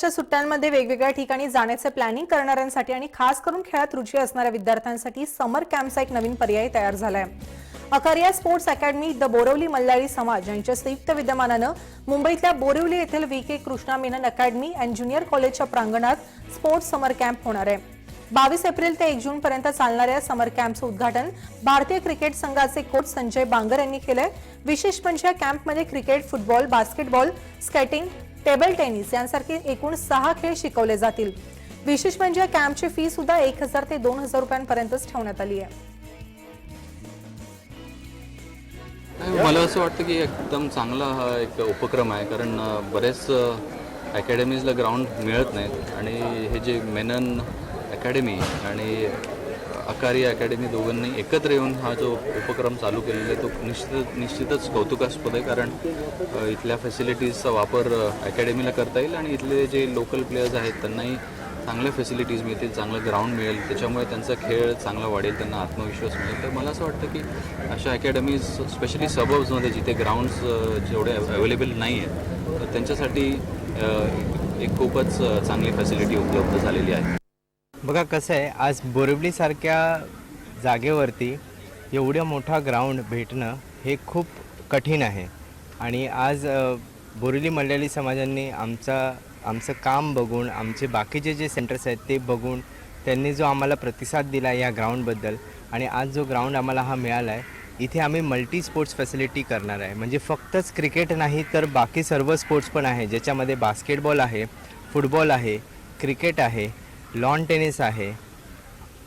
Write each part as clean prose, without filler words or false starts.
च्या सुट्ट्यांमध्ये वेगवेगळ्या ठिकाणी जाण्याचे प्लॅनिंग करणाऱ्यांसाठी आणि खास करून खेळात रुची असणाऱ्या विद्यार्थ्यांसाठी समर कॅम्पचा एक नवीन पर्याय तयार झालाय। अकारिया स्पोर्ट्स अकॅडमी द बोरिवली मल्लारी समाज यांच्या संयुक्त विद्यमानानं मुंबईतल्या बोरिवली येथील VK. Krishna Menon academy and junior कॉलेजच्या प्रांगणात स्पोर्ट्स समर कॅम्प होणार आहे। 22 एप्रिल ते 1 जून पर्यंत चालणाऱ्या समर कॅम्पचं उद्घाटन भारतीय क्रिकेट संघाचे कोच संजय बांगर यांनी केलंय। विशेष म्हणजे कॅम्पमध्ये cricket, football, basketball, skating, table tennis यांसारखे एकूण 6 खेळ शिकवले जातील। विशेष म्हणजे कॅम्पची फी सुद्धा 1000 ते 2000 रुपयांपर्यंतच ठेवण्यात आली आहे। मला असं वाटतं की एकदम चांगला हा एक उपक्रम आहे, कारण बरेच अकॅडमीजला ग्राउंड मिळत नाहीत आणि हे जे मेनन अकॅडमी आणि अकारिया अकॅडमी दोघांनी एकत्र येऊन हा जो उपक्रम चालू केलेला आहे तो निश्चितच कौतुकास्पद आहे, कारण इथल्या फॅसिलिटीजचा वापर अकॅडमीला करता येईल आणि इथले जे लोकल प्लेयर्स आहेत त्यांनाही चांगल्या फॅसिलिटीज मिळतील, चांगलं ग्राउंड मिळेल, त्याच्यामुळे त्यांचा खेळ चांगला वाढेल, त्यांना आत्मविश्वास मिळेल। तर मला असं वाटतं की अशा अकॅडमीज स्पेशली सबर्ब्समध्ये जिथे ग्राउंड्स जेवढे अवेलेबल नाही आहेत तर त्यांच्यासाठी एक खूपच चांगली फॅसिलिटी उपलब्ध झालेली आहे। बघा कसं आहे, आज बोरिवलीसारख्या जागेवरती एवढा मोठा ग्राउंड भेटणं हे खूप कठीण आहे आणि आज बोरिवली मल्याळी समाजांनी आमचं काम बघून, आमचे बाकीचे जे सेंटर्स आहेत ते बघून त्यांनी जो आम्हाला प्रतिसाद दिला या ग्राउंडबद्दल आणि आज जो ग्राउंड आम्हाला हा मिळाला आहे, इथे आम्ही मल्टी स्पोर्ट्स फॅसिलिटी करणार आहे। म्हणजे फक्तच क्रिकेट नाही तर बाकी सर्व स्पोर्ट्स पण आहे, ज्याच्यामध्ये बास्केटबॉल आहे, फुटबॉल आहे, क्रिकेट आहे, लॉन टेनिस आहे,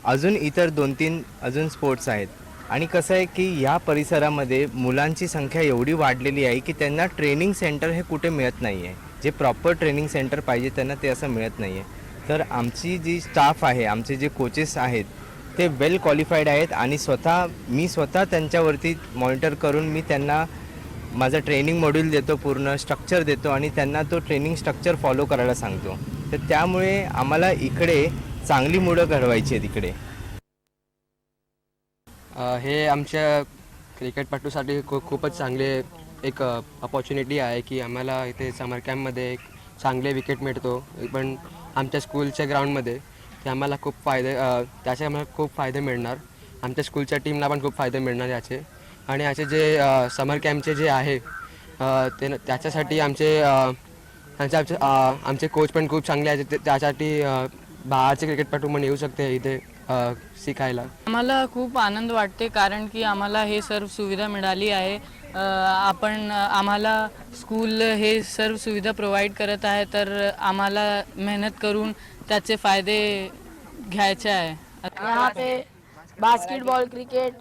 अजून इतर 2-3 अजून स्पोर्ट्स आहेत। आणि कसं आहे की या परिसरामध्ये मुलांची संख्या एवढी वाढलेली आहे की त्यांना ट्रेनिंग सेंटर हे कुठे मिळत नाही आहे, जे प्रॉपर ट्रेनिंग सेंटर पाहिजे त्यांना ते असं मिळत नाही आहे। तर आमची जी स्टाफ आहे, आमचे जे कोचेस आहेत ते वेल क्वालिफाईड आहेत आणि मी स्वतः त्यांच्यावरती मॉनिटर करून मी त्यांना माझं ट्रेनिंग मॉड्यूल देतो, पूर्ण स्ट्रक्चर देतो आणि त्यांना तो ट्रेनिंग स्ट्रक्चर फॉलो करायला सांगतो। तर त्यामुळे आम्हाला इकडे चांगली मुलं घडवायची आहेत इकडे। हे आमच्या क्रिकेटपटूसाठी खूपच चांगले एक अपॉर्च्युनिटी आहे की आम्हाला इथे समर कॅम्पमध्ये एक चांगले विकेट मिळतो, पण आमच्या स्कूलच्या ग्राउंडमध्ये ते आम्हाला त्याचे आम्हाला खूप फायदे मिळणार। आमच्या स्कूलच्या टीमला पण खूप फायदे मिळणार याचे। आणि याचे जे समर कॅम्पचे जे आहे त्याच्यासाठी आमचे कोच पण खूप चांगले आहेत, त्यासाठी बाहेरचे क्रिकेटपटू पण येऊ शकते इथे शिकायला। आम्हाला खूप आनंद वाटते, कारण की आम्हाला हे सर्व सुविधा मिळाली आहे। आम्हाला स्कूल हे सर्व सुविधा प्रोव्हाइड करत आहे, तर आम्हाला मेहनत करून त्याचे फायदे घ्यायचे आहे। यहाँ पे बास्केटबॉल, क्रिकेट,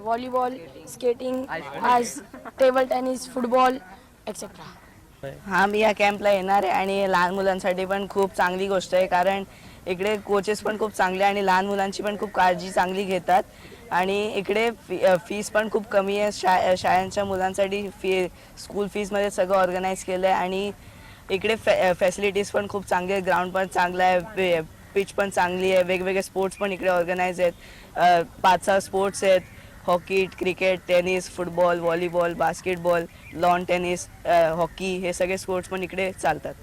वॉलीबॉल, स्केटिंग, आज टेबल टेनिस, फुटबॉल एक्सेट्रा। हा, मी या कॅम्पला येणार आहे आणि लहान मुलांसाठी पण खूप चांगली गोष्ट आहे, कारण इकडे कोचेस पण खूप चांगले आणि लहान मुलांची पण खूप काळजी चांगली घेतात आणि इकडे फीस पण खूप कमी आहे। शाळांच्या मुलांसाठी स्कूल फीजमध्ये सगळं ऑर्गनाईज केलं आहे आणि इकडे फॅसिलिटीज पण खूप चांगली आहे, ग्राउंड पण चांगला आहे, पिच पण चांगली आहे, वेगवेगळे स्पोर्ट्स पण इकडे ऑर्गनाईज आहेत। 5-6 स्पोर्ट्स आहेत, hockey, cricket, tennis, football, volleyball, basketball, lawn tennis, hockey, हे सगळे स्पोर्ट्स पण इकडे चालतात।